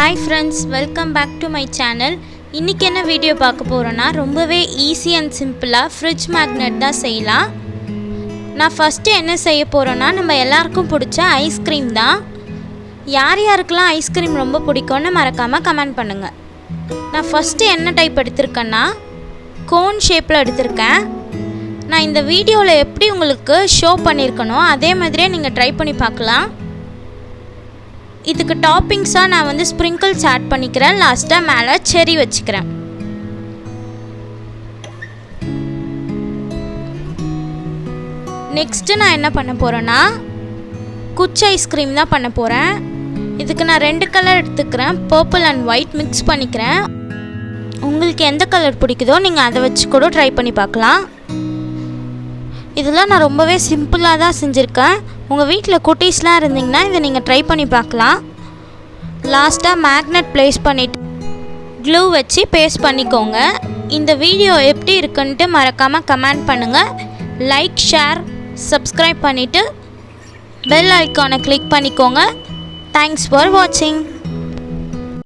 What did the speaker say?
Hi friends, welcome back to my channel. இன்னைக்கு என்ன video பார்க்க போறோம்னா ரொம்பவே ஈஸி அண்ட் சிம்பிளா ஃப்ரிட்ஜ் மேக்னெட் தான் செய்யலாம். நான் ஃபர்ஸ்ட் என்ன செய்ய போறேன்னா நம்ம எல்லாருக்கும் பிடிச்ச ஐஸ்கிரீம் தான். யார் யாருக்கெல்லாம் ஐஸ்கிரீம் ரொம்ப பிடிக்கும்னு மறக்காம கமெண்ட் பண்ணுங்க. நான் ஃபர்ஸ்ட் என்ன டைப் எடுத்துர்க்கேன்னா கோன் ஷேப்ல எடுத்துர்க்கேன். நான் இந்த வீடியோல எப்படி உங்களுக்கு ஷோ பண்ணிருக்கனோ அதே மாதிரியே நீங்க ட்ரை பண்ணி பார்க்கலாம். இதுக்கு டாப்பிங்ஸா நான் ஸ்ப்ரிங்கிள்ஸ் ஆட் பண்ணிக்கிறேன். லாஸ்டா மேலே செரி வச்சுக்கிறேன். நெக்ஸ்ட் நான் என்ன பண்ண போறேன்னா குச்சி ஐஸ்கிரீம் தான் பண்ண போறேன். இதுக்கு நான் ரெண்டு கலர் எடுத்துக்கிறேன். பர்பிள் அண்ட் ஒயிட் மிக்ஸ் பண்ணிக்கிறேன். உங்களுக்கு எந்த கலர் பிடிக்குதோ நீங்க அதை வச்சு கூட ட்ரை பண்ணி பார்க்கலாம். இதெல்லாம் நான் ரொம்பவே சிம்பிளாக தான் செஞ்சுருக்கேன். உங்கள் வீட்டில் குட்டீஸ்லாம் இருந்தீங்கன்னா இதை நீங்கள் ட்ரை பண்ணி பார்க்கலாம். லாஸ்ட்டாக மேக்னெட் ப்ளேஸ் பண்ணிவிட்டு க்ளூ வச்சு பேஸ்ட் பண்ணிக்கோங்க. இந்த வீடியோ எப்படி இருக்குன்ட்டு மறக்காமல் கமெண்ட் பண்ணுங்கள். லைக், ஷேர், சப்ஸ்கிரைப் பண்ணிவிட்டு பெல் ஐக்கானை கிளிக் பண்ணிக்கோங்க. தேங்க்ஸ் ஃபார் வாட்சிங்.